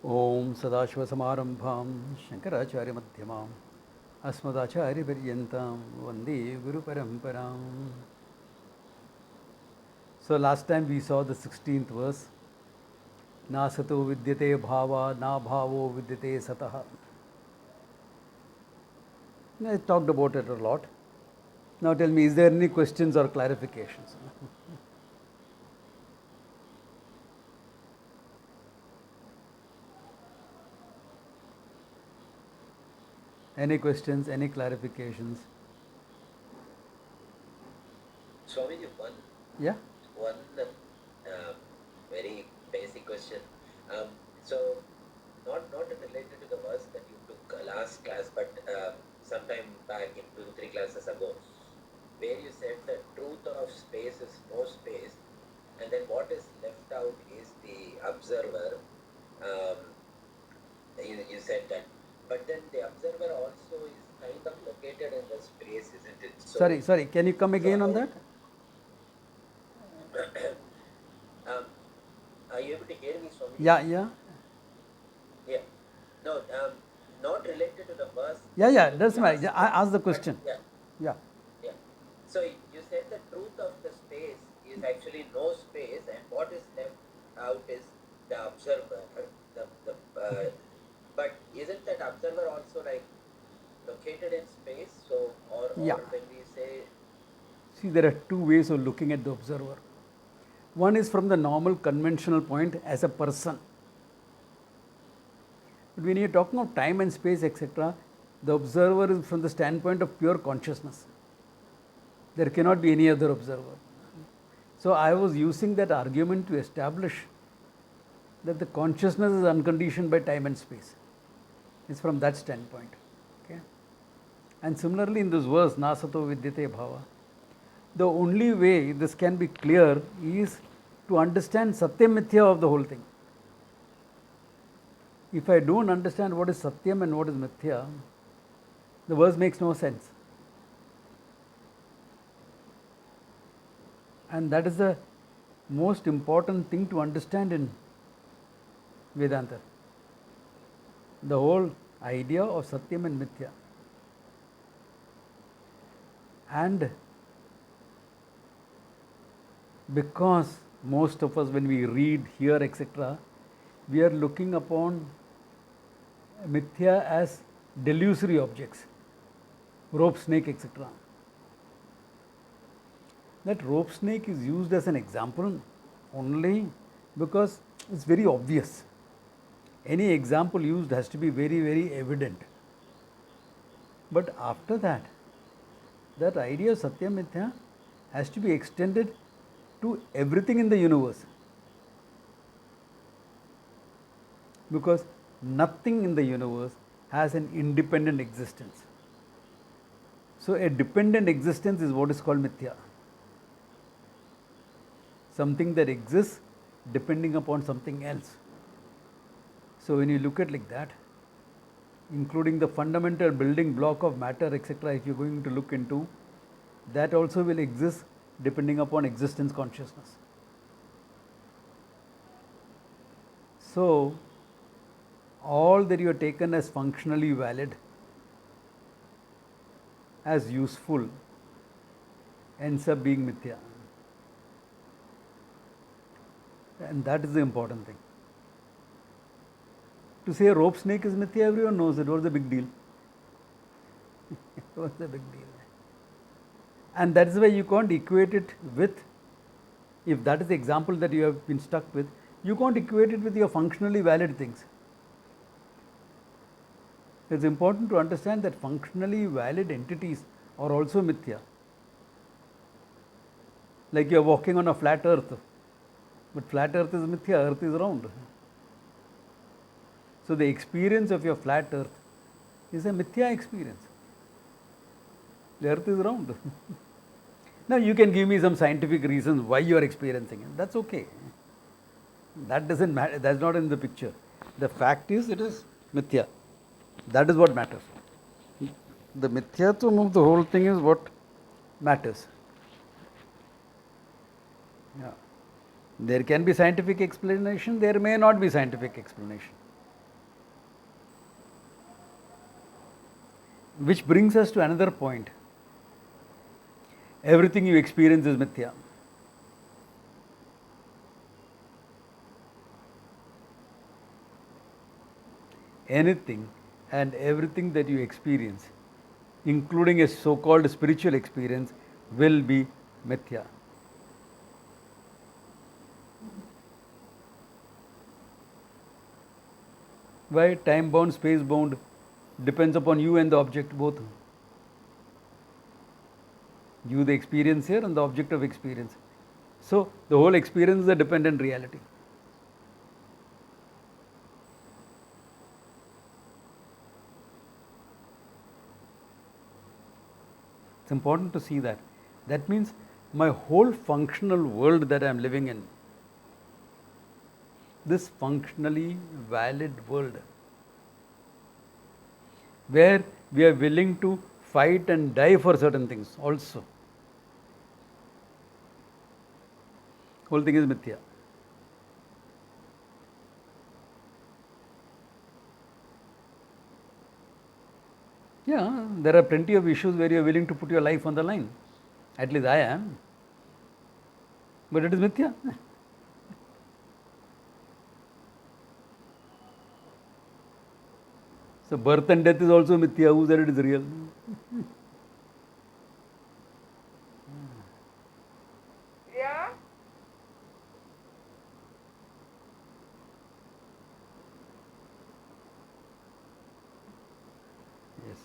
Om Sadashivasamarampham Shankaracharya Madhyamam Asmadacharya Paryantam Vande Guru Paramparam. So last time we saw the 16th verse. Na sato vidyate bhava, na bhavo vidyate sataha. I talked about it a lot. Now tell me, is there any questions or clarifications? Any questions, any clarifications? Swamiji, Yeah? one very basic question. So, not related to the verse that you took last class, but sometime back in 2 3 classes ago, where you said the truth of space is no space, and then what is left out is the observer. Um, you said that, but then the observer also is kind of located in the space, isn't it? So, Sorry, can you come again on how? that? um, are you able to hear me, Swamiji? Yeah. Yeah. No, not related to the verse. Yeah, You that's took right. last I class, asked the but question. yeah, Yeah. yeah. So you said the truth of the space is actually no space, and what is left out is the observer. But isn't that observer also like located in space? So, Yeah. or when we say, See, there are two ways of looking at the observer. One is from the normal conventional point as a person. But when you're talking of time and space, etc., the observer is from the standpoint of pure consciousness. There cannot be any other observer. So I was using that argument to establish that the consciousness is unconditioned by time and space. It's from that standpoint. Okay? And similarly in this verse, Nasato Vidyate Bhava, the only way this can be clear is to understand Satyam Mithya of the whole thing. If I don't understand what is Satyam and what is Mithya, the verse makes no sense. And that is the most important thing to understand in Vedanta. The whole idea of Satyam and Mithya. And because most of us, when we read, hear, etc., we are looking upon Mithya as delusory objects, rope, snake, etc. That rope snake is used as an example only because it's very obvious. Any example used has to be very, very evident. But after that, that idea of Satya Mithya has to be extended to everything in the universe. Because nothing in the universe has an independent existence. So a dependent existence is what is called Mithya. Something that exists depending upon something else. So when you look at like that, including the fundamental building block of matter, etc., if you're going to look into, that also will exist depending upon existence consciousness. So all that you are taken as functionally valid, as useful, ends up being mithya. And that is the important thing. To say a rope snake is mithya, everyone knows it. What's the big deal? What's the big deal? And that is why you can't equate it with, if that is the example that you have been stuck with, you can't equate it with your functionally valid things. It's important to understand that functionally valid entities are also mithya. Like you are walking on a flat earth, but flat earth is mithya, earth is round. So the experience of your flat earth is a mithya experience. The earth is round. Now you can give me some scientific reasons why you are experiencing it. That's okay. That doesn't matter. That's not in the picture. The fact is, it is mithya. That is what matters. The mithyatvam of the whole thing is what matters. Yeah. There can be scientific explanation, there may not be scientific explanation. Which brings us to another point. Everything you experience is mithya. Anything and everything that you experience, including a so-called spiritual experience, will be mithya. Why? Time bound, space bound, depends upon you and the object both. You the experiencer and the object of experience. So the whole experience is a dependent reality. It's important to see that. That means my whole functional world that I am living in, this functionally valid world, where we are willing to fight and die for certain things also, whole thing is mithya. Yeah, there are plenty of issues where you are willing to put your life on the line. At least I am. But it is mithya. So birth and death is also mithya. Who said it is real? Yeah. Yes.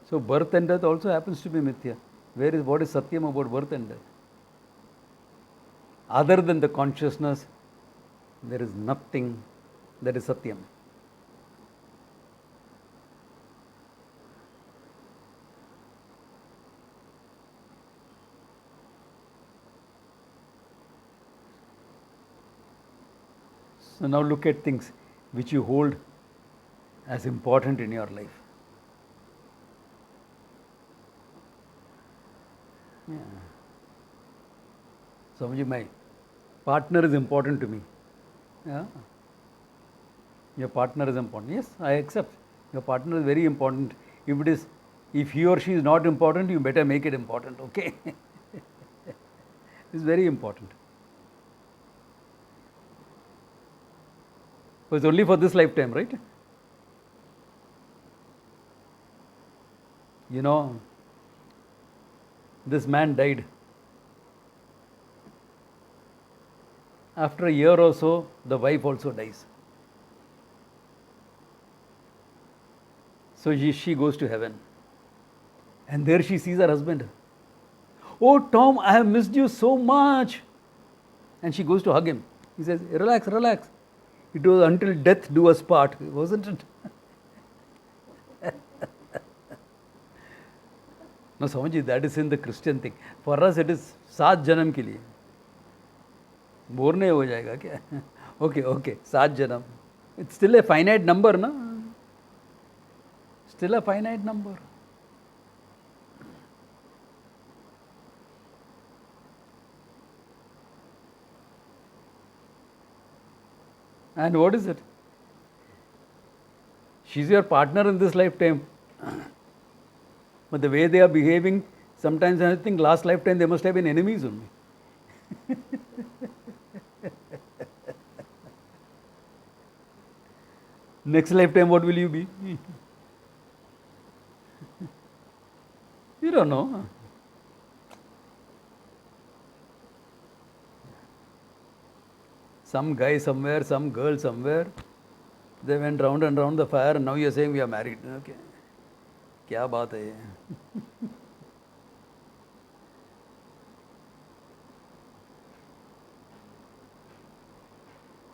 So birth and death also happens to be mithya. What is satyam about birth and death? Other than the consciousness, there is nothing that is satyam. So now look at things which you hold as important in your life. Yeah. Swamiji, my partner is important to me. Yeah. Your partner is important. Yes, I accept. Your partner is very important. If he or she is not important, you better make it important, okay? It's very important. But it's only for this lifetime, right? You know, this man died. After a year or so, the wife also dies. So she goes to heaven. And there she sees her husband. Oh, Tom, I have missed you so much. And she goes to hug him. He says, relax, relax. It was until death do us part, wasn't it? No, Swamiji, that is in the Christian thing. For us, it is 7 janam ke liye. Bore nahi ho jayega kya? Okay, 7 janam. It's still a finite number, na? Still a finite number. And what is it? She's your partner in this lifetime. But the way they are behaving, sometimes I think last lifetime they must have been enemies only. Next lifetime, what will you be? You don't know. Some guy somewhere, some girl somewhere, they went round and round the fire and now you are saying we are married. Okay. क्या बात है ये?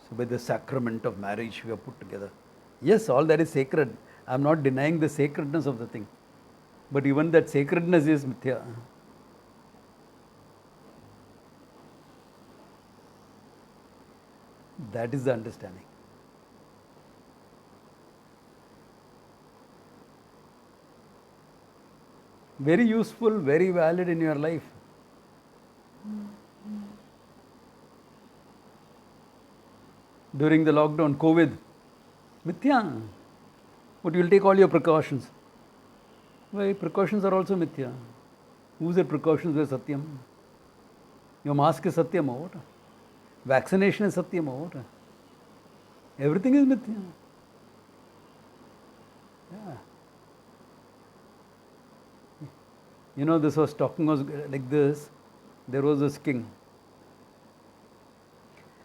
So by the sacrament of marriage we are put together. Yes, all that is sacred. I am not denying the sacredness of the thing. But even that sacredness is mithya. That is the understanding. Very useful, very valid in your life. During the lockdown, COVID, mithya. But you will take all your precautions. Why? Precautions are also mithya. Who said precautions were satyam? Your mask is satyam or what? Vaccination is satyam or what? Everything is mithya. Yeah. You know, this was talking was like this. There was this king.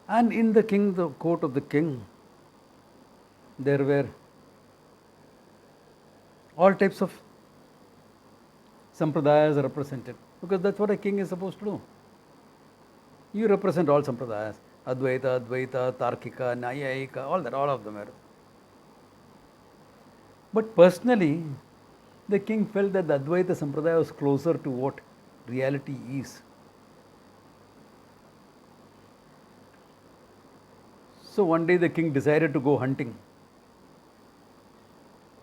And in the court of the king, there were all types of sampradayas represented. Because that's what a king is supposed to do. You represent all sampradayas. Advaita, Advaita, Tarkika, Nayayika, all of them are. But personally, the king felt that the Advaita Sampradaya was closer to what reality is. So one day the king decided to go hunting.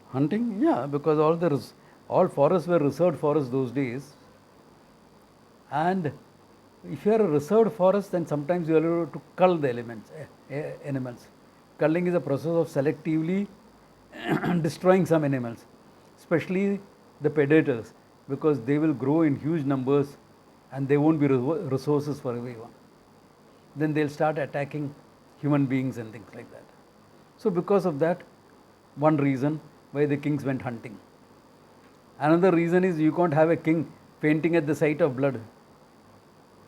Hunting? Yeah, because all forests were reserved forests those days. And if you are a reserved forest, then sometimes you are able to cull the animals. Culling is a process of selectively destroying some animals, especially the predators, because they will grow in huge numbers and they won't be resources for everyone. Then they'll start attacking human beings and things like that. So because of that, one reason why the kings went hunting. Another reason is you can't have a king fainting at the sight of blood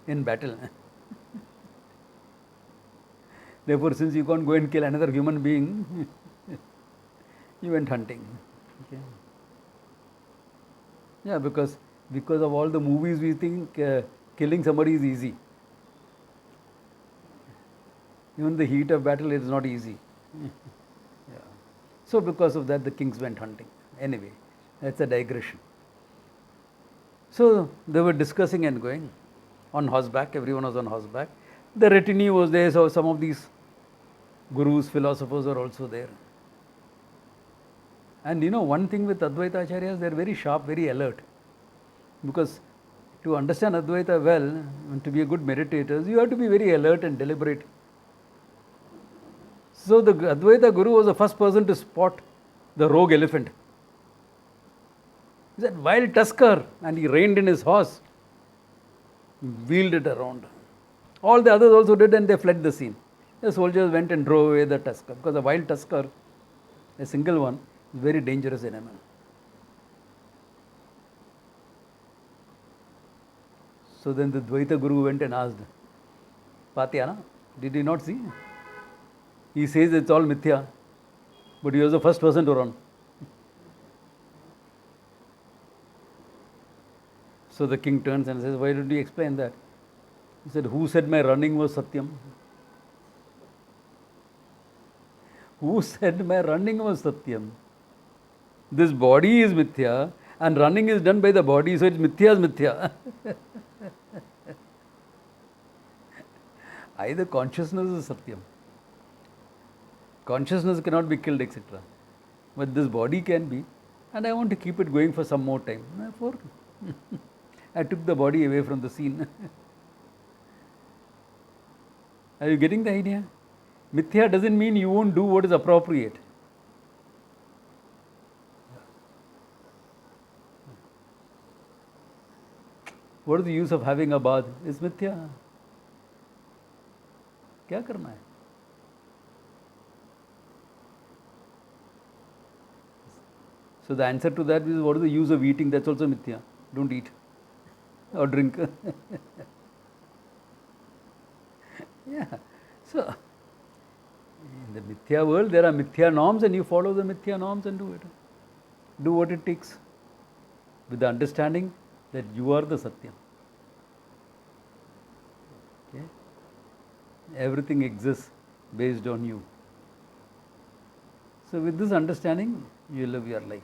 in battle. Therefore, since you can't go and kill another human being, you went hunting. Okay. Yeah, because of all the movies, we think killing somebody is easy. Even the heat of battle is not easy. Yeah. So because of that, the kings went hunting. Anyway, that's a digression. So they were discussing and going on horseback. Everyone was on horseback. The retinue was there, so some of these gurus, philosophers were also there. And you know, one thing with Advaita Acharyas, they are very sharp, very alert. Because to understand Advaita well and to be a good meditator, you have to be very alert and deliberate. So the Advaita Guru was the first person to spot the rogue elephant. He said, wild tusker, and he reined in his horse, wheeled it around. All the others also did, and they fled the scene. The soldiers went and drove away the tusker, because a wild tusker, a single one, is a very dangerous animal. So then the Dvaita Guru went and asked, Patyana, did you not see? He says it's all mithya, but he was the first person to run. So the king turns and says, why did you explain that? He said, who said my running was satyam? Who said my running was satyam? This body is mithya and running is done by the body, so it's mithya is mithya. Either consciousness is satyam. Consciousness cannot be killed, etc. But this body can be, and I want to keep it going for some more time. Therefore, I took the body away from the scene. Are you getting the idea? Mithya doesn't mean you won't do what is appropriate. What is the use of having a bath? It's mithya. क्या करना है? So the answer to that is, what is the use of eating? That's also mithya. Don't eat or drink. Yeah. So in the mithya world, there are mithya norms, and you follow the mithya norms and do it. Do what it takes, with the understanding that you are the Satyam. Okay? Everything exists based on you. So with this understanding, you live your life.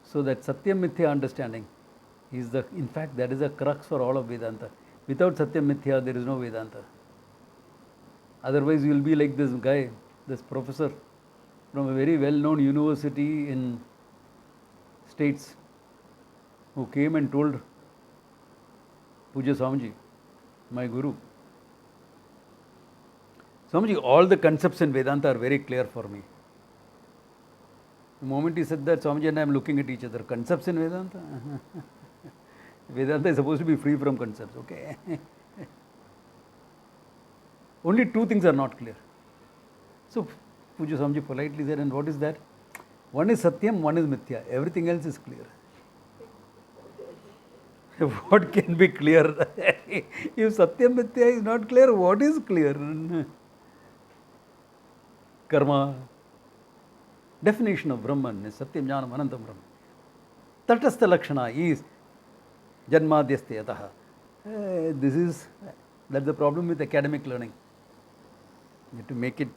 So that Satyam Mithya understanding is in fact, that is the crux for all of Vedanta. Without Satyam Mithya, there is no Vedanta. Otherwise, you will be like this guy, this professor from a very well-known university in States, who came and told Puja Swamiji, my guru, Swamiji, all the concepts in Vedanta are very clear for me. The moment he said that, Swamiji and I am looking at each other. Concepts in Vedanta? Vedanta is supposed to be free from concepts, okay? Only two things are not clear. So, Puja Swamiji politely said, and what is that? One is Satyam, one is Mithya. Everything else is clear. What can be clear? If Satyam Mithya is not clear, what is clear? Karma. Definition of Brahman is Satyam Jnanam Anantam Brahman. Tatastha Lakshana is Janmadhyasте Ataha. That's the problem with academic learning. You have to make it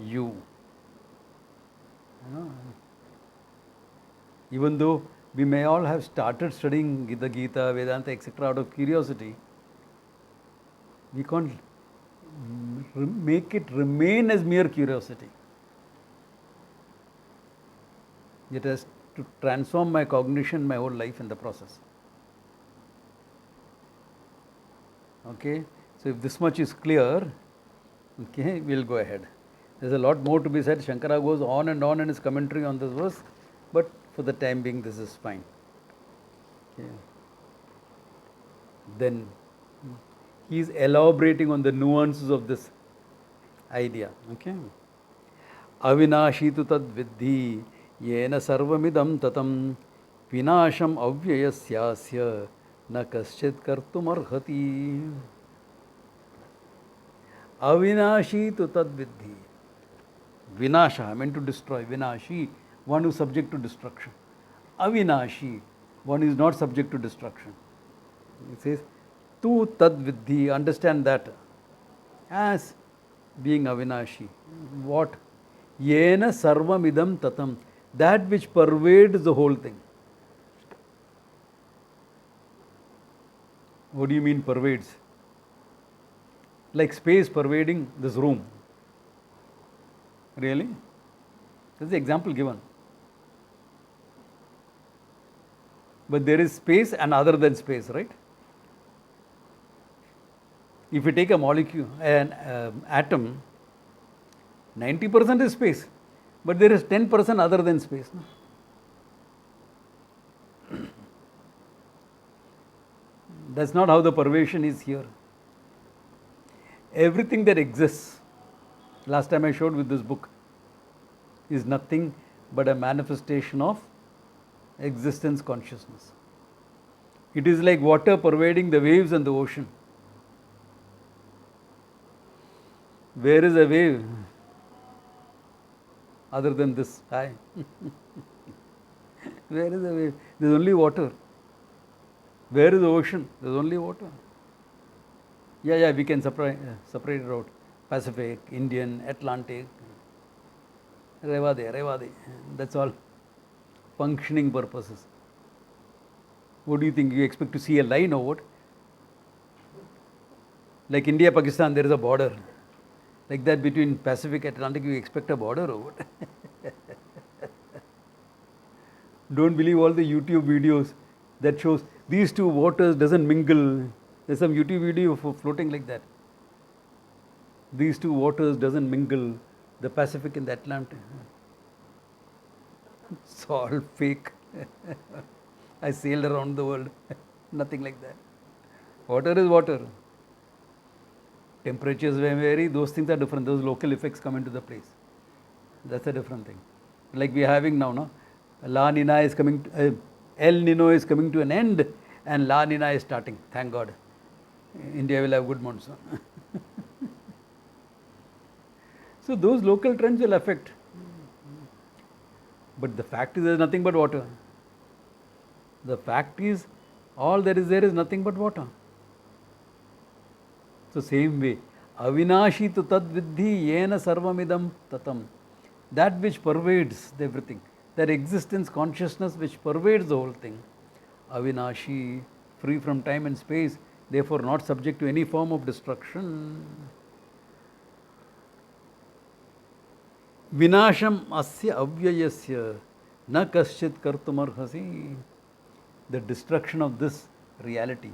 you. Even though we may all have started studying the Gita, Vedanta, etc. out of curiosity, we can't make it remain as mere curiosity. It has to transform my cognition, my whole life in the process. Okay, so if this much is clear, okay, we'll go ahead. There's a lot more to be said. Shankara goes on in his commentary on this verse, but for the time being, this is fine. Okay. Then he is elaborating on the nuances of this idea. Okay. Avinashi tu tad vidhi yena sarvamidam tatam vinasham avyayasyasya na kaschit kartum arhati. Avinashi tu tad vidhi. Vinasha, I meant to destroy. Vinashi, one who is subject to destruction. Avinashi, one who is not subject to destruction. It says, tu tad vidhi, understand that as being Avinashi. What? Yena sarvamidam tatam, that which pervades the whole thing. What do you mean pervades? Like space pervading this room. Really? That's the example given. But there is space and other than space, right? If you take a molecule, an atom, 90% is space, but there is 10% other than space. No? That's not how the pervasion is here. Everything that exists, last time I showed with this book, is nothing but a manifestation of existence consciousness. It is like water pervading the waves and the ocean. Where is a wave other than this sky? Where is a wave? There is only water. Where is the ocean? There is only water. Yeah, we can separate it out. Pacific, Indian, Atlantic, Revade. That's all functioning purposes. What do you think? You expect to see a line or what? Like India, Pakistan, there is a border. Like that between Pacific, Atlantic, you expect a border or what? Don't believe all the YouTube videos that shows these two waters doesn't mingle. There's some YouTube video for floating like that. These two waters doesn't mingle, the Pacific and the Atlantic. It's all fake. I sailed around the world. Nothing like that. Water is water. Temperatures may vary, those things are different. Those local effects come into the place. That's a different thing. Like we are having now, no? La Nina is coming, El Nino is coming to an end and La Nina is starting. Thank God. India will have good monsoon. So those local trends will affect. But the fact is there is nothing but water. The fact is all there is nothing but water. So same way, Avinashi tu tad vidhi yena sarvamidam tatam. That which pervades everything. That existence, consciousness which pervades the whole thing. Avinashi, free from time and space, therefore not subject to any form of destruction. Vinasham asya avyayasya na kaschit kartum arhasi. The destruction of this reality,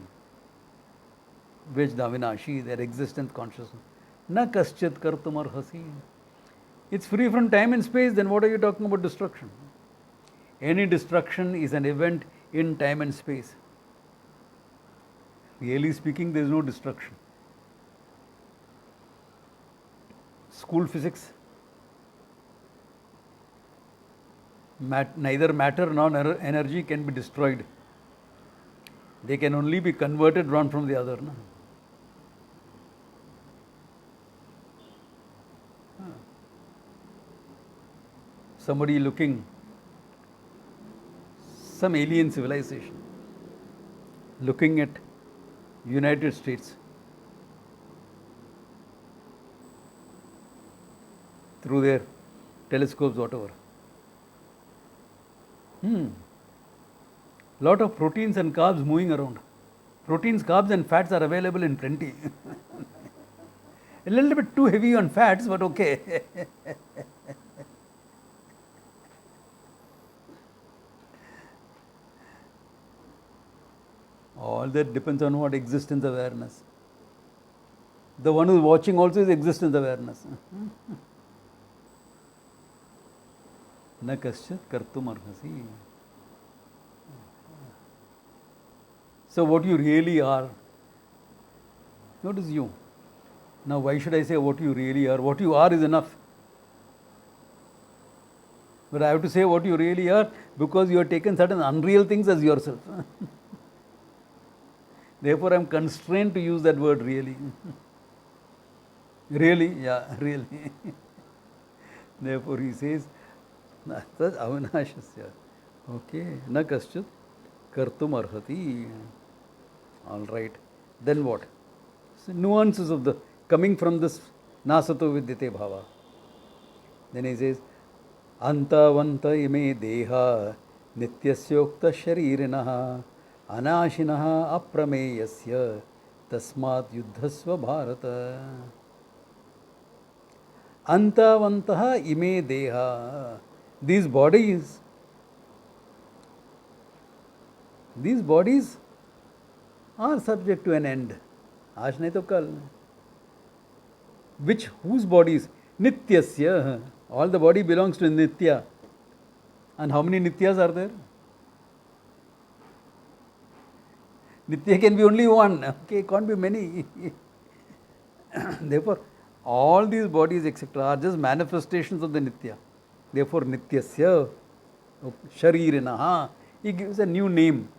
which the Avinashi, their existence, consciousness, na kaschit kartum arhasi. It's free from time and space, then what are you talking about destruction? Any destruction is an event in time and space. Really speaking, there is no destruction. School physics. Neither matter nor energy can be destroyed. They can only be converted one from the other. No? Somebody looking, some alien civilization, looking at United States through their telescopes, whatever. Lot of proteins and carbs moving around. Proteins, carbs and fats are available in plenty. A little bit too heavy on fats, but okay. All that depends on what? Existence awareness. The one who is watching also is existence awareness. Na kaschat kartum arhasi. So what you really are, what is you? Now why should I say what you really are? What you are is enough. But I have to say what you really are because you have taken certain unreal things as yourself. Therefore I am constrained to use that word really. Really? Yeah, really. Therefore he says, Tad avinashasya. Okay. Na kaschut kartum arhati. All right. Then what? So nuances of the coming from this nasato vidyate bhava. Then he says, antavanta ime deha nityasyokta sharirinaha anashinaha aprameyasya tasmat yuddhasva bharata. Antavantaha ime deha. These bodies are subject to an end. Aaj nahi to kal. Whose bodies? Nityasya. All the body belongs to Nitya. And how many Nityas are there? Nitya can be only one. Okay, can't be many. Therefore, all these bodies, etc., are just manifestations of the Nitya. Therefore, Nityasya, Sharirinaha, he gives a new name.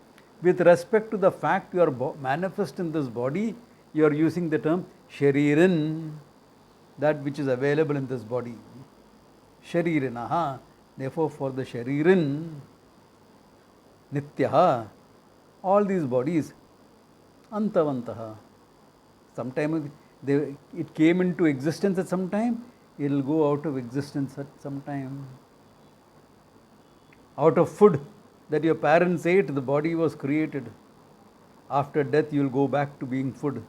With respect to the fact you are manifest in this body, you are using the term Sharirin, that which is available in this body. Sharirinaha. Therefore, for the Sharirin, Nityaha, all these bodies, Antavantaha. Sometime it came into existence at some time, it will go out of existence at some time. Out of food that your parents ate, the body was created. After death, you will go back to being food.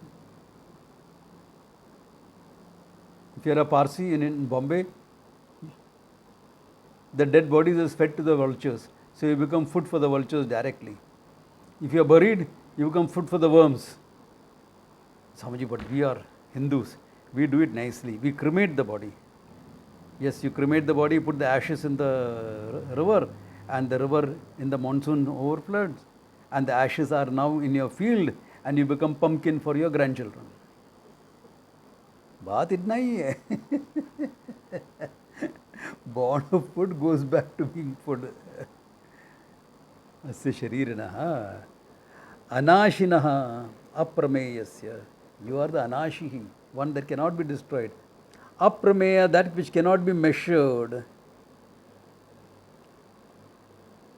If you are a Parsi in Bombay, the dead bodies is fed to the vultures. So you become food for the vultures directly. If you are buried, you become food for the worms. Swamiji, but we are Hindus. We do it nicely. We cremate the body. Yes, you cremate the body, put the ashes in the river, and the river in the monsoon overfloods, and the ashes are now in your field, and you become pumpkin for your grandchildren. Baat itna hi hai. Born of food goes back to being food. Asya sharirinaha anashinaha aprameyasya. You are the anashihi, one that cannot be destroyed. Aprameya, that which cannot be measured.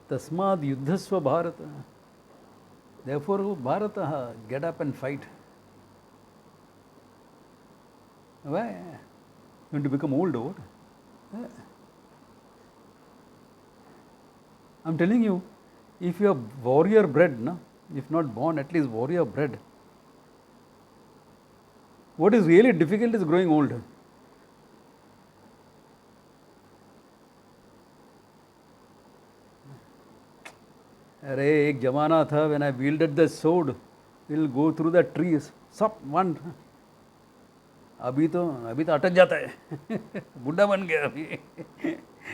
Tasmad yuddhasva bharata. Therefore, Bharata, get up and fight. Why? You want to become old or what? I'm telling you, if you are warrior bred, no? If not born, at least warrior bred. What is really difficult is growing old. अरे एक जमाना था when I wielded the sword, will go through the trees. Stop one. अभी तो अटक जाता है. बुढ़ा बन गया अभी.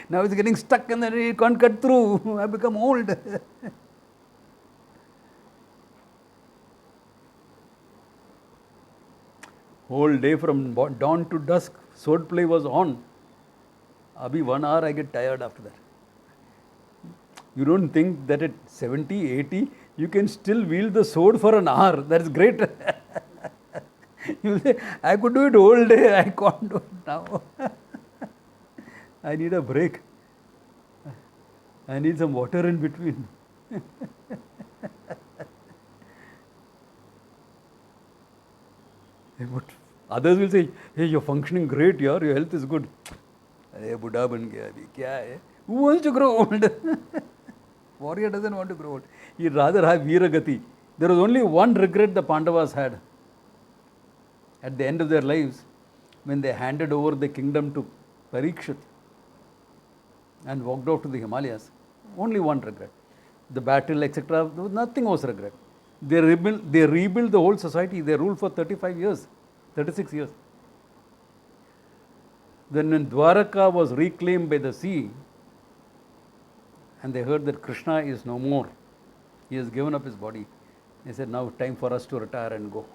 Now it's getting stuck and then it can't cut through. I become old. Whole day from dawn to dusk, sword play was on. Abhi 1 hour I get tired after that. You don't think that at 70, 80, you can still wield the sword for an hour. That's great. You say, I could do it whole day. I can't do it now. I need a break. I need some water in between. But others will say, hey, you're functioning great, your health is good. Hey, Buddha ban gaya abhi. Kya hai? Who wants to grow old? Warrior doesn't want to grow old. He'd rather have Veeragati. There was only one regret the Pandavas had. At the end of their lives, when they handed over the kingdom to Parikshit and walked off to the Himalayas, only one regret. The battle, etc., nothing was regret. They rebuilt the whole society. They ruled for 35 years, 36 years. Then when Dwaraka was reclaimed by the sea, and they heard that Krishna is no more, he has given up his body, they said, now time for us to retire and go.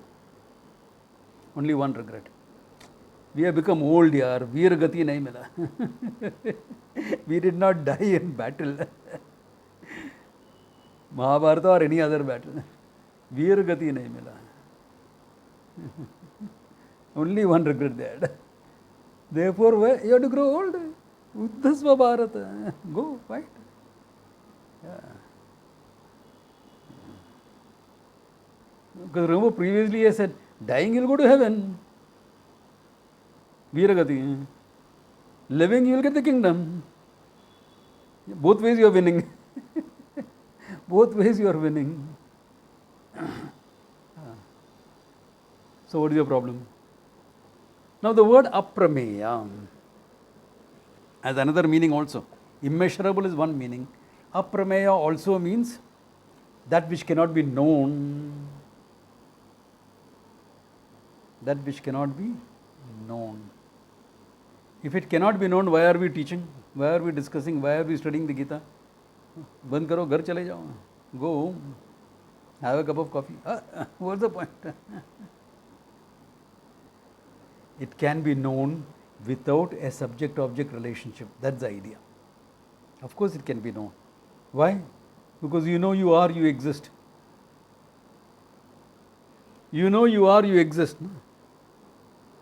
Only one regret. We have become old, yaar. Veeragati nahi mila. We did not die in battle. Mahabharata or any other battle. Veeragati nahi mila. Only one regret they had. Therefore, you have to grow old. Uddhasva Bharata. Go, fight. Yeah. Because remember, previously I said, dying you'll go to heaven. Veeragati. Living you will get the kingdom. Both ways you are winning. Both ways you are winning. So what is your problem? Now the word aprameya has another meaning also. Immeasurable is one meaning. Aprameya also means that which cannot be known. That which cannot be known. If it cannot be known, why are we teaching? Why are we discussing? Why are we studying the Gita? Band karo, ghar chale jao. Go home. Have a cup of coffee. What's the point? It can be known without a subject-object relationship. That's the idea. Of course it can be known. Why? Because you know you are, you exist. You know you are, you exist.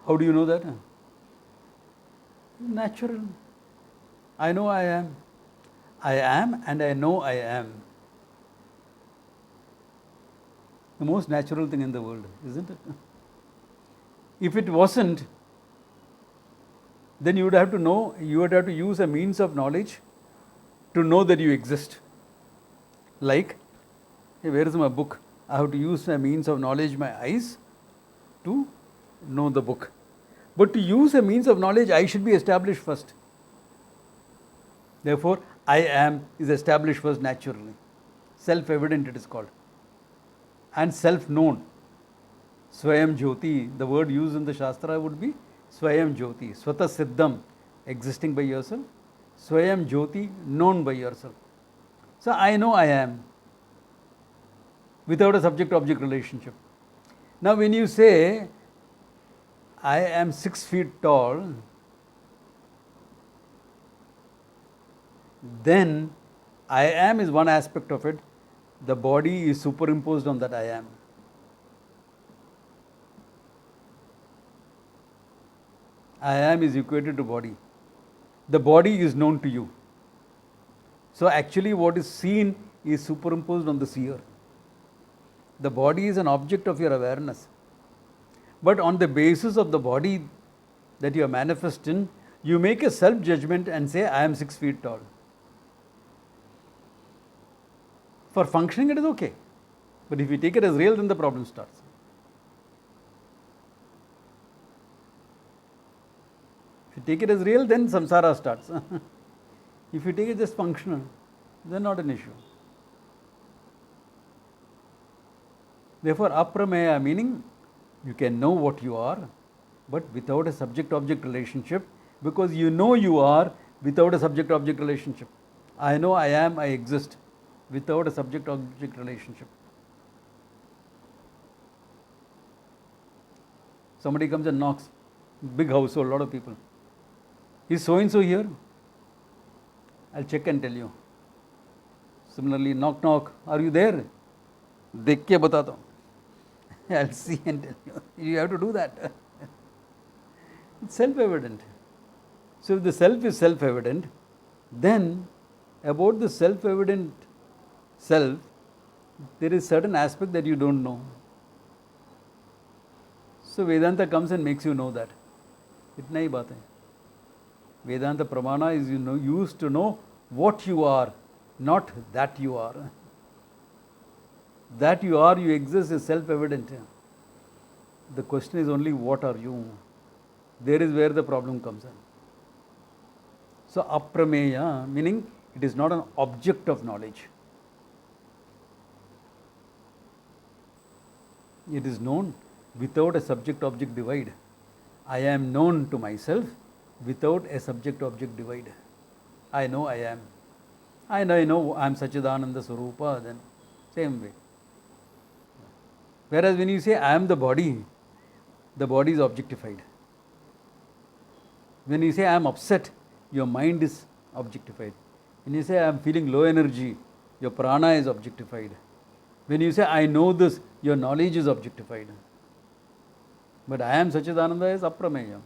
How do you know that? Natural. I know I am. I am and I know I am. The most natural thing in the world, isn't it? If it wasn't, then you would have to know, you would have to use a means of knowledge to know that you exist. Like, hey, where is my book? I have to use a means of knowledge, my eyes, to know the book. But to use a means of knowledge, I should be established first. Therefore, I am is established first naturally. Self-evident it is called. And self-known. Swayam Jyoti, the word used in the Shastra would be Swayam Jyoti, Swata Siddham, existing by yourself. Swayam Jyoti, known by yourself. So I know I am, without a subject-object relationship. Now when you say, I am 6 feet tall, then I am is one aspect of it. The body is superimposed on that I am. I am is equated to body. The body is known to you. So actually what is seen is superimposed on the seer. The body is an object of your awareness. But on the basis of the body that you are manifest in, you make a self-judgment and say, I am 6 feet tall. For functioning it is okay. But if you take it as real, then the problem starts. If you take it as real, then samsara starts. If you take it just functional, then not an issue. Therefore, aprameya meaning you can know what you are, but without a subject-object relationship, because you know you are without a subject-object relationship. I know I am, I exist, without a subject-object relationship. Somebody comes and knocks, big household, lot of people. Is so and so here? I'll check and tell you. Similarly, knock knock, are you there? देख के बताता हूँ. I'll see and tell you. You have to do that. It's self-evident. So if the self is self-evident, then about the self-evident self, there is certain aspect that you don't know. So Vedanta comes and makes you know that. इतना ही बात है. Vedanta pramana is used to know what you are, not that you are. That you are, you exist is self-evident. The question is only what are you? There is where the problem comes in. So aprameya meaning it is not an object of knowledge. It is known without a subject-object divide. I am known to myself without a subject-object divide. I know I am. I know I am Sachidananda Swarupa, then same way. Whereas when you say I am the body is objectified. When you say I am upset, your mind is objectified. When you say I am feeling low energy, your prana is objectified. When you say I know this, your knowledge is objectified. But I am Sachidananda is aprameya,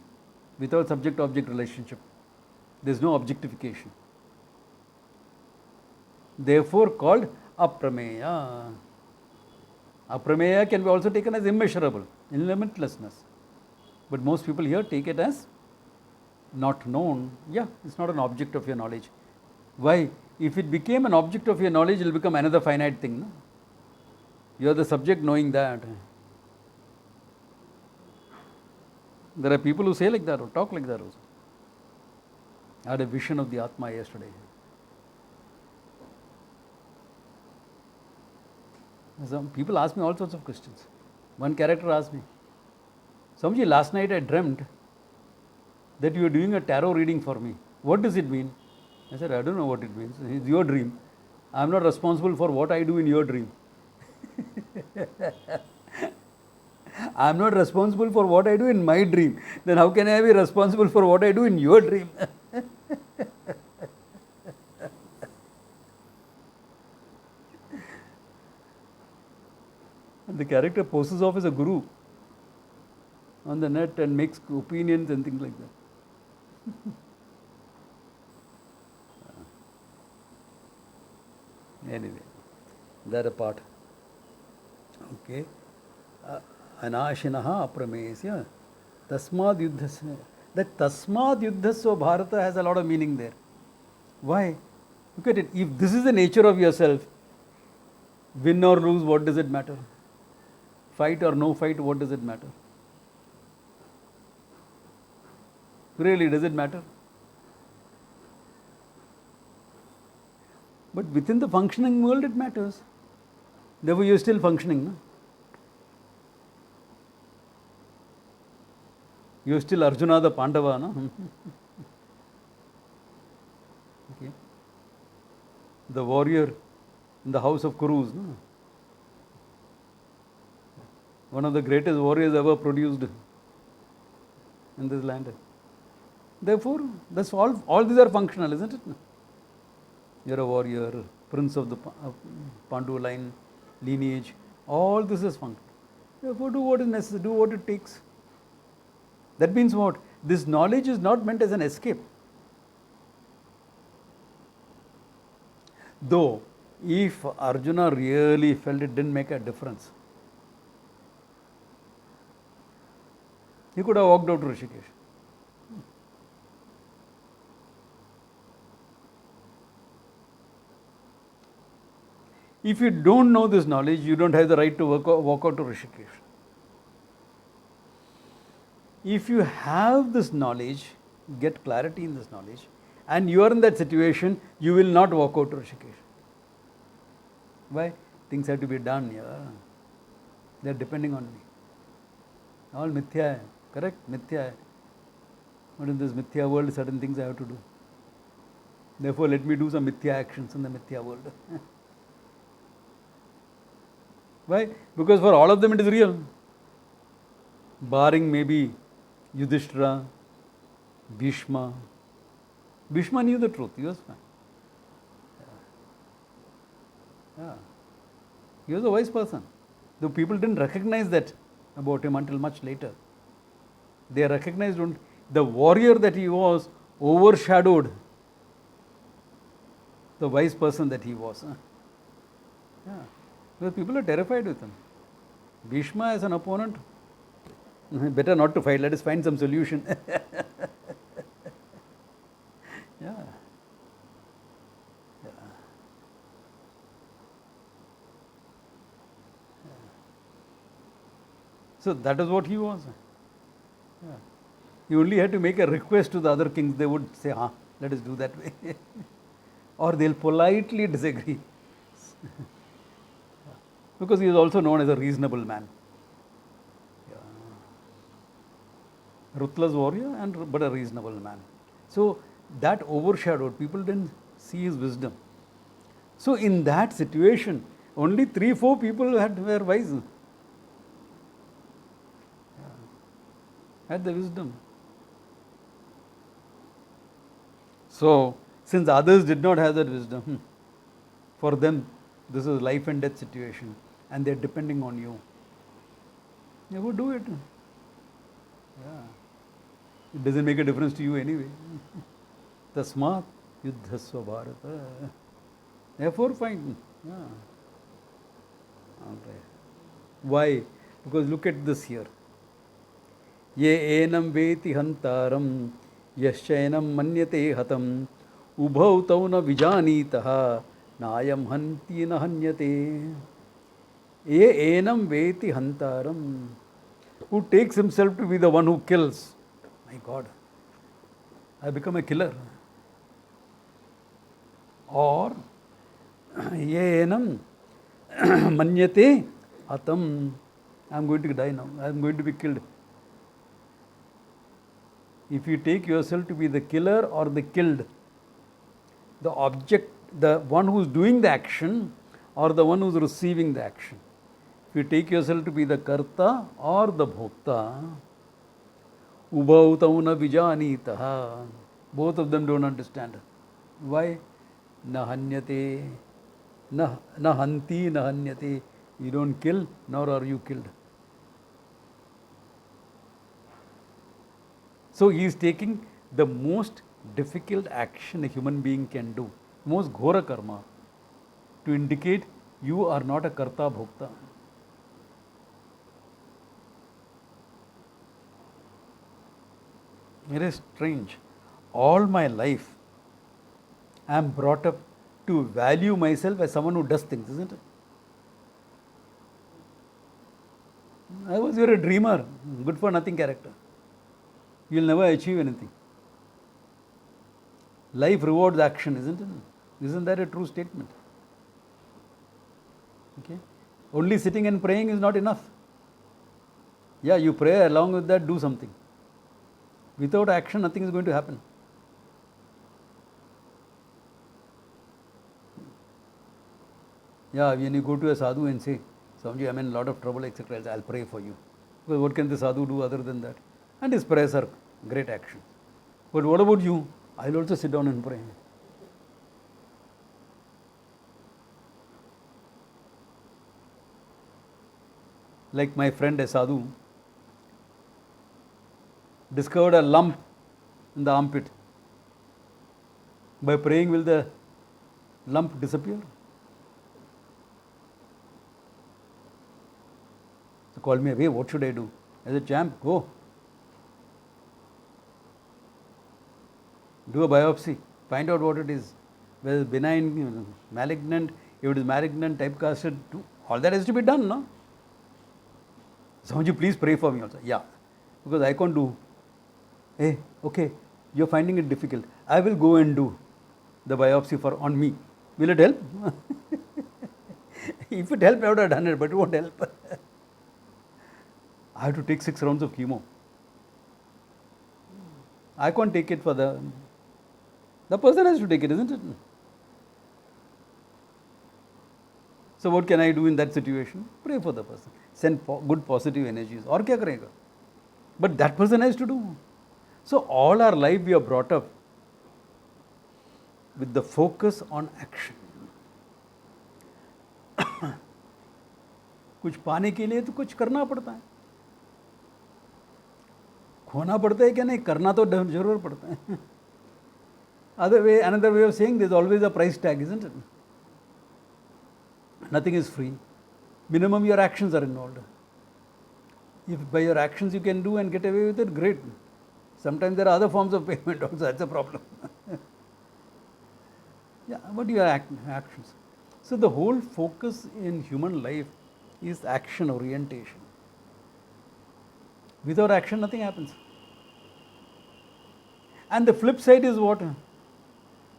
without subject-object relationship. There is no objectification. Therefore called aprameya. Aprameya can be also taken as immeasurable, in limitlessness. But most people here take it as not known. Yeah, it's not an object of your knowledge. Why? If it became an object of your knowledge, it will become another finite thing. No? You are the subject knowing that. There are people who say like that or talk like that also. I had a vision of the Atma yesterday. Some people ask me all sorts of questions. One character asked me, Swamiji, last night I dreamt that you were doing a tarot reading for me. What does it mean? I said, I don't know what it means. It's your dream. I am not responsible for what I do in your dream. I am not responsible for what I do in my dream. Then how can I be responsible for what I do in your dream? And the character poses off as a guru on the net and makes opinions and things like that. Anyway, that apart. Okay. Anashinaha apramesya tasmad yuddhasya. That tasmad yuddhasya Bharata has a lot of meaning there. Why? Look at it. If this is the nature of yourself, win or lose, what does it matter? Fight or no fight, what does it matter? Really, does it matter? But within the functioning world, it matters. Therefore, you are still functioning. No? You are still Arjuna the Pandava. No? Okay. The warrior in the house of Kurus. No? One of the greatest warriors ever produced in this land. Therefore, that's all these are functional, isn't it? You are a warrior, prince of the Pandu line, lineage, all this is functional. Therefore, do what is necessary, do what it takes. That means what? This knowledge is not meant as an escape. Though, if Arjuna really felt it didn't make a difference, he could have walked out to Rishikesh. If you don't know this knowledge, you don't have the right to walk out to Rishikesh. If you have this knowledge, get clarity in this knowledge, and you are in that situation, you will not walk out to Rishikesh. Why? Things have to be done. Yeah. They are depending on me. All mithya hai. Correct? Mithya hai. But in this mithya world, certain things I have to do. Therefore, let me do some mithya actions in the mithya world. Why? Because for all of them it is real. Barring maybe Yudhishthira, Bhishma. Bhishma knew the truth. He was fine. Yeah. He was a wise person. Though people didn't recognize that about him until much later. They recognized the warrior that he was overshadowed the wise person that he was. Yeah. Because people are terrified with him. Bhishma as an opponent, better not to fight, let us find some solution. Yeah. So that is what he was. Yeah. He only had to make a request to the other kings. They would say, let us do that way. Or they'll politely disagree. Because he is also known as a reasonable man. Yeah. Ruthless warrior, but a reasonable man. So that overshadowed, people didn't see his wisdom. So in that situation, only 3-4 people were wise. Had the wisdom. So, since others did not have that wisdom, for them this is life and death situation and they are depending on you. You would do it. Yeah. It doesn't make a difference to you anyway. Tasmat yuddhasva bharata. Therefore find. Yeah. Okay. Why? Because look at this here. Ye enam veti hantaram yaschenam manyate hatam ubhau tau na vijanitaha nayam hanti na hanyate. Ye enam veti hantaram, who takes himself to be the one who kills. My God, I become a killer. Or ye enam manyate hatam, I am going to die now, I am going to be killed. If you take yourself to be the killer or the killed, the object, the one who is doing the action or the one who is receiving the action. If you take yourself to be the karta or the bhokta, ubhau tau na vijanitaha, both of them don't understand. Why? Na hanyate, na hanti, na hanyate. You don't kill, nor are you killed. So he is taking the most difficult action a human being can do, most ghora karma, to indicate you are not a karta bhokta. It is strange. All my life I am brought up to value myself as someone who does things, isn't it? I was you're a dreamer, good for nothing character. You'll never achieve anything. Life rewards action, isn't it? Isn't that a true statement? Okay. Only sitting and praying is not enough. Yeah, you pray, along with that, do something. Without action, nothing is going to happen. Yeah, when you go to a sadhu and say, Swamiji, I'm in a lot of trouble, etc., I'll pray for you. Well, what can the sadhu do other than that? And his prayers are great action. But what about you? I'll also sit down and pray. Like my friend, a sadhu, discovered a lump in the armpit. By praying, will the lump disappear? So called me away, what should I do? I said, champ, go. Do a biopsy, find out what it is. Whether it's benign, malignant, if it is malignant, typecasted, all that has to be done, no? Swamiji, please pray for me also. Yeah, because I can't do. Hey, okay, you're finding it difficult. I will go and do the biopsy on me. Will it help? If it helped, I would have done it, but it won't help. I have to take 6 rounds of chemo. I can't take it for the. The person has to take it, isn't it? So what can I do in that situation? Pray for the person. Send good positive energies. Or kya karega? But that person has to do. So all our life we are brought up with the focus on action. कुछ पाने के लिए तो कुछ करना पड़ता है. खोना पड़ता है क्या? नहीं, करना तो जरूर पड़ता है. Another way of saying, there is always a price tag, isn't it? Nothing is free. Minimum your actions are involved. If by your actions you can do and get away with it, great. Sometimes there are other forms of payment also, that's a problem. Yeah, what are your actions? So the whole focus in human life is action orientation. Without action, nothing happens. And the flip side is what?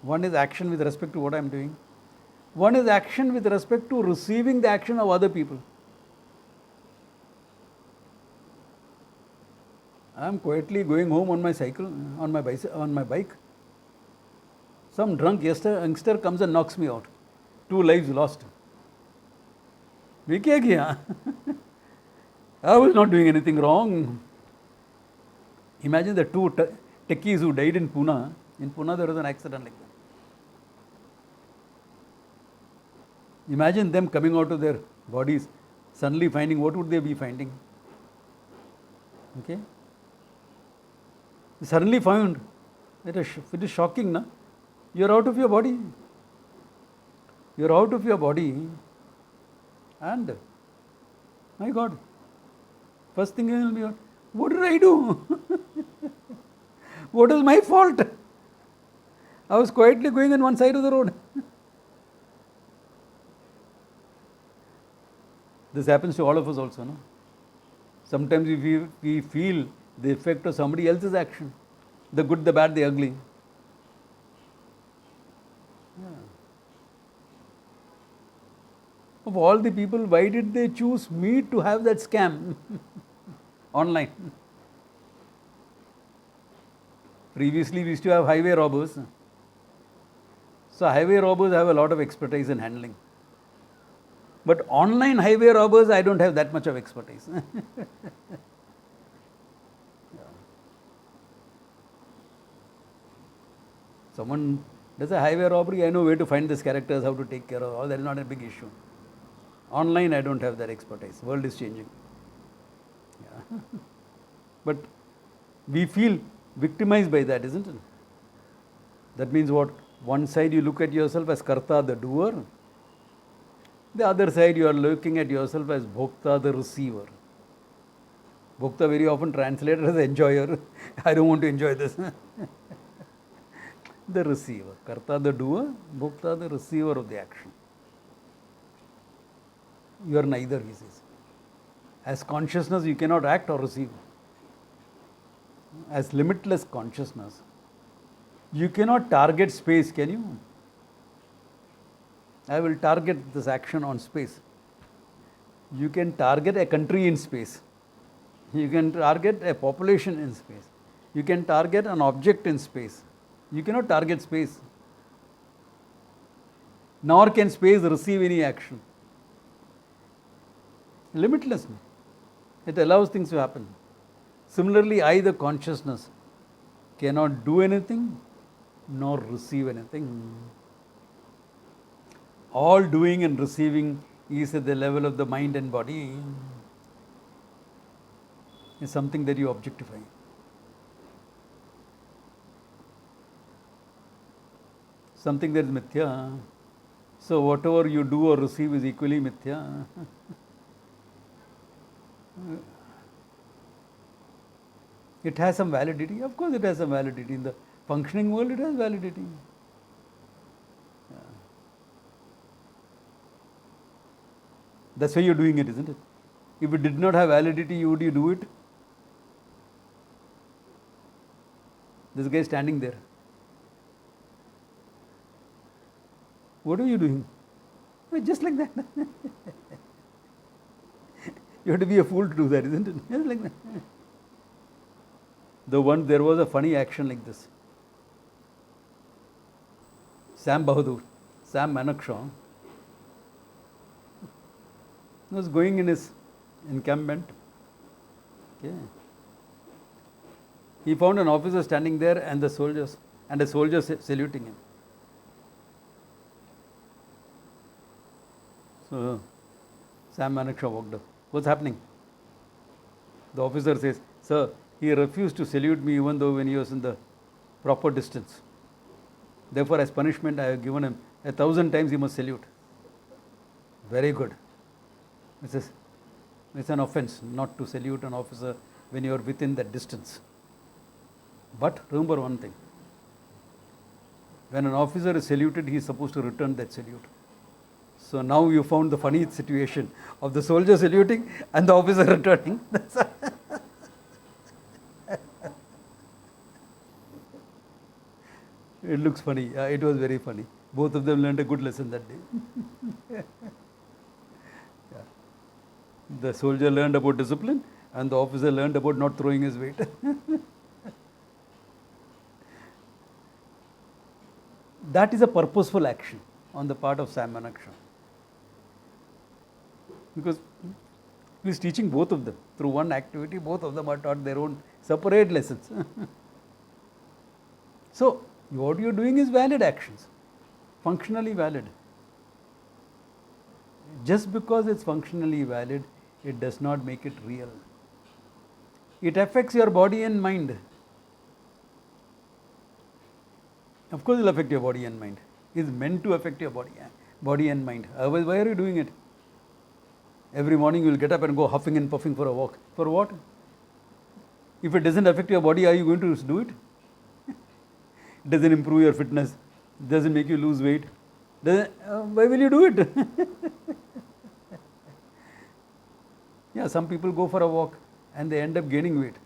One is action with respect to what I am doing. One is action with respect to receiving the action of other people. I am quietly going home on my cycle, on my bike. Some drunk youngster comes and knocks me out. 2 lives lost. We kya kiya? I was not doing anything wrong. Imagine the 2 techies who died in Pune. In Pune there was an accident like that. Imagine them coming out of their bodies, suddenly finding, what would they be finding? Okay? Suddenly found, it is shocking, na? You are out of your body. You are out of your body, and my God, first thing will be, what did I do? What is my fault? I was quietly going on one side of the road. This happens to all of us also, no? Sometimes we feel the effect of somebody else's action, the good, the bad, the ugly. Yeah. Of all the people, why did they choose me to have that scam online? Previously, we used to have highway robbers. So highway robbers have a lot of expertise in handling. But online highway robbers, I don't have that much of expertise. Someone does a highway robbery, I know where to find these characters, how to take care of all. That is not a big issue. Online, I don't have that expertise. World is changing. Yeah. But we feel victimized by that, isn't it? That means what? One side you look at yourself as karta, the doer. The other side you are looking at yourself as bhokta, the receiver. Bhokta very often translated as enjoyer. I don't want to enjoy this. The receiver. Karta, the doer. Bhokta, the receiver of the action. You are neither, he says. As consciousness, you cannot act or receive. As limitless consciousness, you cannot target space, can you? I will target this action on space. You can target a country in space. You can target a population in space. You can target an object in space. You cannot target space. Nor can space receive any action. Limitless. It allows things to happen. Similarly, I, the consciousness, cannot do anything nor receive anything. All doing and receiving is at the level of the mind and body. Is something that you objectify. Something that is mithya. So whatever you do or receive is equally mithya. It has some validity. Of course it has some validity. In the functioning world it has validity. Yeah. That's why you're doing it, isn't it? If it did not have validity, would you do it? This guy standing there. What are you doing? Well, just like that. You have to be a fool to do that, isn't it? Just like that. There was a funny action like this. Sam Bahadur, Sam Manakshaw, was going in his encampment. Okay. He found an officer standing there and a soldier saluting him. So Sam Manakshaw walked up. What's happening? The officer says, sir, he refused to salute me even though when he was in the proper distance. Therefore, as punishment, I have given him 1,000 times he must salute. Very good. It's an offense not to salute an officer when you are within that distance. But remember one thing. When an officer is saluted, he is supposed to return that salute. So now you found the funny situation of the soldier saluting and the officer returning. It looks funny. It was very funny. Both of them learned a good lesson that day. Yeah. The soldier learned about discipline and the officer learned about not throwing his weight. That is a purposeful action on the part of Sam Manakshaw. Because he is teaching both of them. Through one activity, both of them are taught their own separate lessons. So, what you are doing is valid actions, functionally valid. Just because it's functionally valid, it does not make it real. It affects your body and mind. Of course, it will affect your body and mind. It's meant to affect your body and mind. Otherwise, why are you doing it? Every morning you will get up and go huffing and puffing for a walk. For what? If it doesn't affect your body, are you going to do it? It doesn't improve your fitness. It doesn't make you lose weight. Why will you do it? Yeah, some people go for a walk and they end up gaining weight.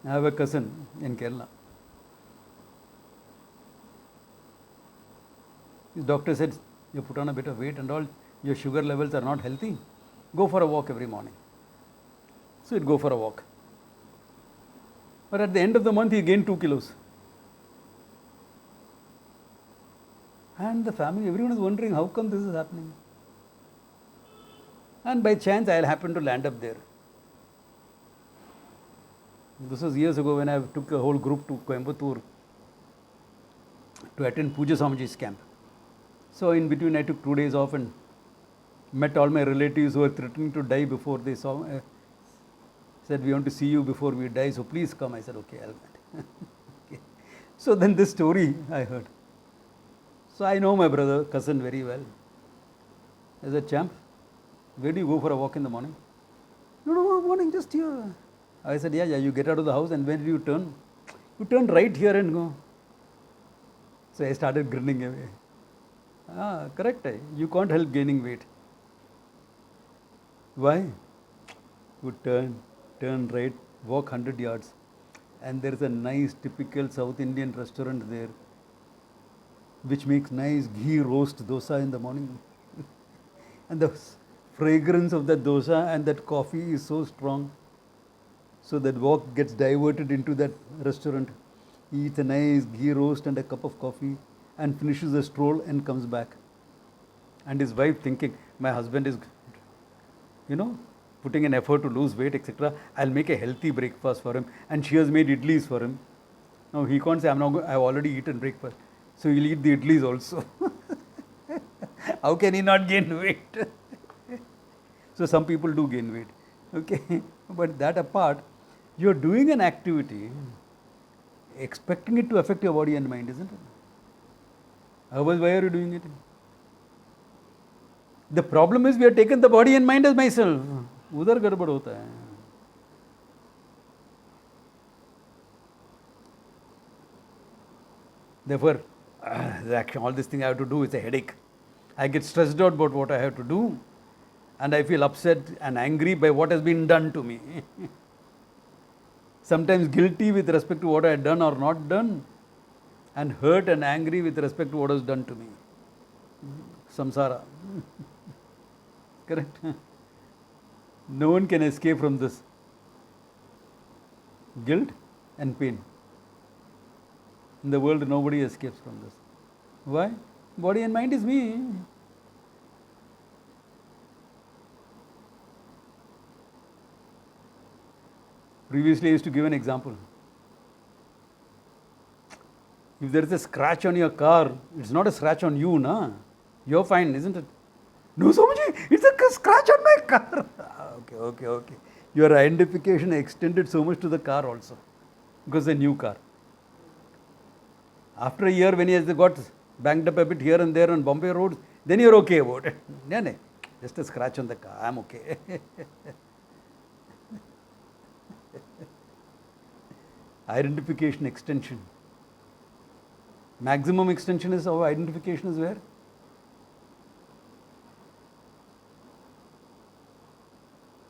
I have a cousin in Kerala. His doctor said, you put on a bit of weight and all, your sugar levels are not healthy. Go for a walk every morning. So he'd go for a walk. But at the end of the month, he gained 2 kilos. And the family, everyone is wondering, how come this is happening? And by chance, I'll happen to land up there. This was years ago when I took a whole group to Coimbatore to attend Puja Swamiji's camp. So in between, I took 2 days off and met all my relatives who were threatening to die before they saw. Said, we want to see you before we die, so please come. I said, okay, I'll come. Okay. So then this story I heard. So I know my brother, cousin very well. I said, champ, where do you go for a walk in the morning? No, morning, just here. I said, yeah, you get out of the house and when do you turn? You turn right here and go. So I started grinning away. Correct. You can't help gaining weight. Why? You turn right, walk 100 yards and there is a nice typical South Indian restaurant there which makes nice ghee roast dosa in the morning. And the fragrance of that dosa and that coffee is so strong. So that walk gets diverted into that restaurant, eats a nice ghee roast and a cup of coffee and finishes the stroll and comes back. And his wife thinking, my husband is, putting an effort to lose weight, etc. I'll make a healthy breakfast for him. And she has made idlis for him. Now he can't say, I've already eaten breakfast. So he'll eat the idlis also. How can he not gain weight? So some people do gain weight. Okay. But that apart, you're doing an activity expecting it to affect your body and mind, isn't it? Otherwise, why are you doing it? The problem is we have taken the body and mind as myself. Udhar gadbad hota hai. Therefore, all this thing I have to do is a headache. I get stressed out about what I have to do and I feel upset and angry by what has been done to me. Sometimes guilty with respect to what I had done or not done and hurt and angry with respect to what was done to me. Samsara. Correct? No one can escape from this. Guilt and pain. In the world, nobody escapes from this. Why? Body and mind is me. Previously, I used to give an example. If there is a scratch on your car, it's not a scratch on you, na? You're fine, isn't it? No, Swamiji, it's a scratch on my car. Okay. Your identification extended so much to the car also, because it's a new car. After a year, when he has got banged up a bit here and there on Bombay roads, then you're okay about it. No, just a scratch on the car, I'm okay. Identification extension. Maximum extension is our identification is where?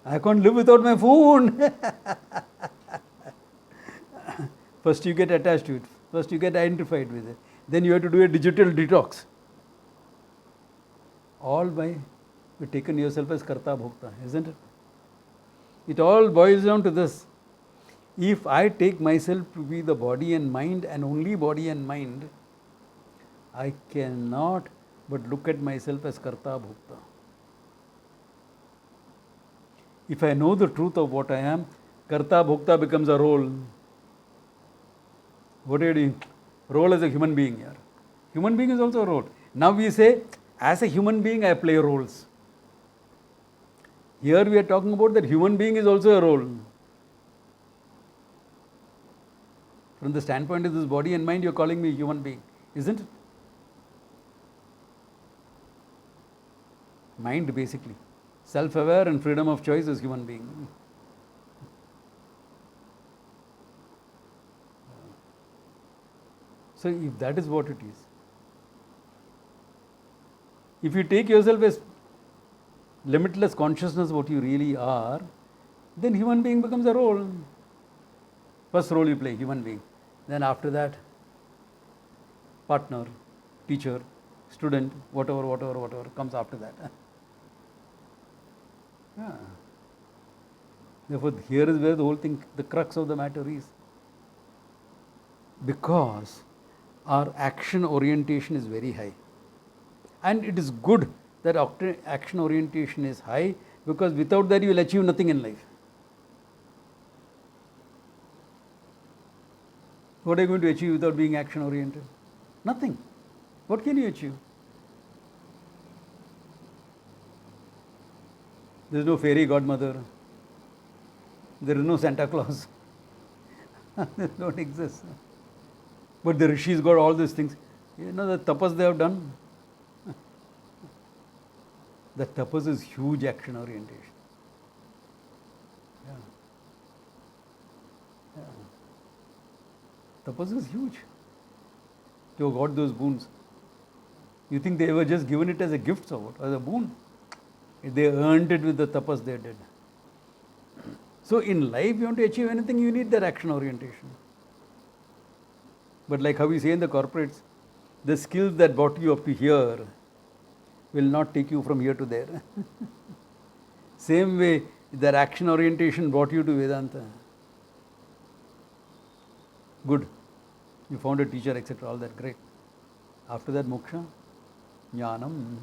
I can't live without my phone. First you get attached to it. First you get identified with it. Then you have to do a digital detox. All by you've taken yourself as karta bhokta, isn't it? It all boils down to this. If I take myself to be the body and mind and only body and mind, I cannot but look at myself as karta bhokta. If I know the truth of what I am, karta bhokta becomes a role. What are you doing? Role as a human being here. Human being is also a role. Now we say, as a human being, I play roles. Here we are talking about that human being is also a role. From the standpoint of this body and mind, you are calling me a human being, isn't it? Mind basically. Self-aware and freedom of choice is human being. So if that is what it is, if you take yourself as limitless consciousness, what you really are, then human being becomes a role. First role you play, human being. Then after that, partner, teacher, student, whatever comes after that. Yeah. Therefore, here is where the whole thing, the crux of the matter is. Because our action orientation is very high. And it is good that action orientation is high, because without that you will achieve nothing in life. What are you going to achieve without being action oriented? Nothing. What can you achieve? There is no fairy godmother. There is no Santa Claus. They don't exist. But the rishis got all these things. You know the tapas they have done? The tapas is huge action orientation. Yeah. Tapas is huge. They have got those boons. You think they were just given it as a gift or what? As a boon? They earned it with the tapas they did. So in life, you want to achieve anything, you need that action orientation. But like how we say in the corporates, the skills that brought you up to here will not take you from here to there. Same way, that action orientation brought you to Vedanta. Good. You found a teacher, etc. All that, great. After that, moksha, jnanam.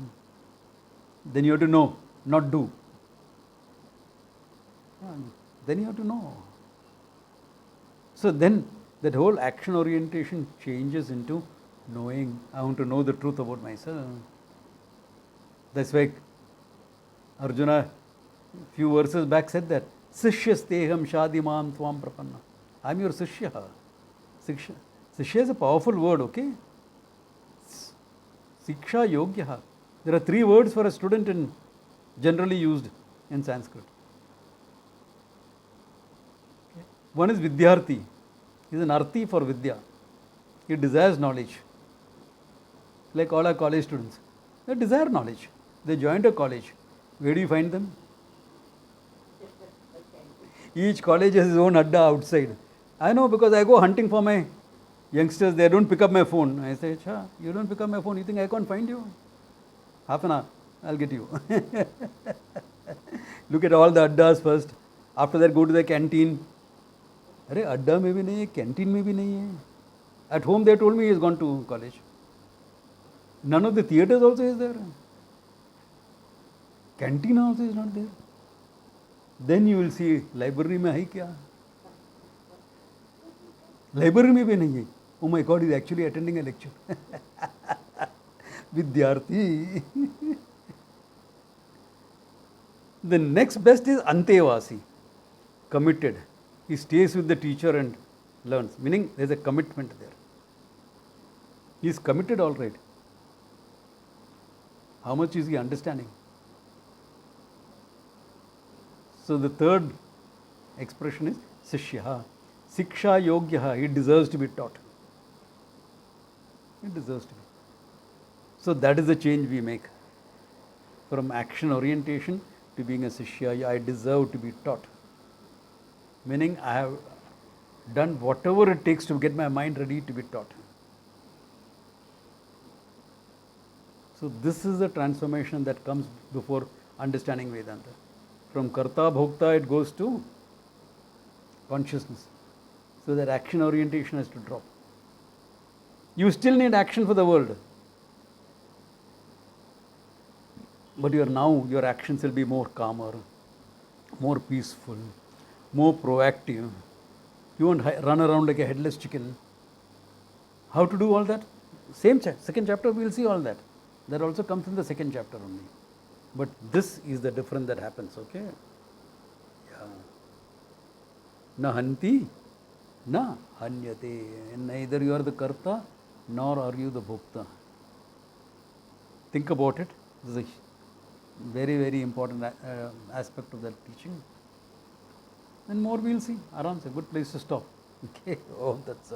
Then you have to know, not do. Then you have to know. So then, that whole action orientation changes into knowing. I want to know the truth about myself. That's why Arjuna, few verses back, said that Sishyasteham Shadimam Tvam Prapanna. I'm your Sishya. Sishya is a powerful word, okay? Siksha Yogya. There are 3 words for a student in generally used in Sanskrit. Okay. One is Vidyarthi. He is an arthi for Vidya. He desires knowledge. Like all our college students. They desire knowledge. They joined a college. Where do you find them? Each college has his own adda outside. I know, because I go hunting for my youngsters. They don't pick up my phone. I say, Cha, you don't pick up my phone. You think I can't find you? Half an hour, I'll get you. Look at all the addas first. After that, go to the canteen. अरे अड्डा में भी नहीं है, canteen में भी नहीं है. At home they told me he has gone to college. None of the theatres also is there. Canteen also is not there. Then you will see library में है क्या? Library में भी नहीं है. Oh my God, he is actually attending a lecture. विद्यार्थी. The next best is antevasi, committed. He stays with the teacher and learns, meaning there is a commitment there. He is committed, all right. How much is he understanding? So the third expression is sishya. Siksha yogya, he deserves to be taught. He deserves to be. So that is the change we make. From action orientation to being a sishya, I deserve to be taught. Meaning I have done whatever it takes to get my mind ready to be taught. So this is the transformation that comes before understanding Vedanta. From karta bhokta it goes to consciousness. So that action orientation has to drop. You still need action for the world. But your actions will be more calmer, more peaceful, more proactive. You won't run around like a headless chicken. How to do all that? Same second chapter we will see all that. That also comes in the second chapter only. But this is the difference that happens, okay? Yeah. Na hanti, na hanyate. Neither you are the karta, nor are you the bhokta. Think about it. This is a very, very important aspect of that teaching. And more we will see. Aram se, good place to stop. Okay, oh, that's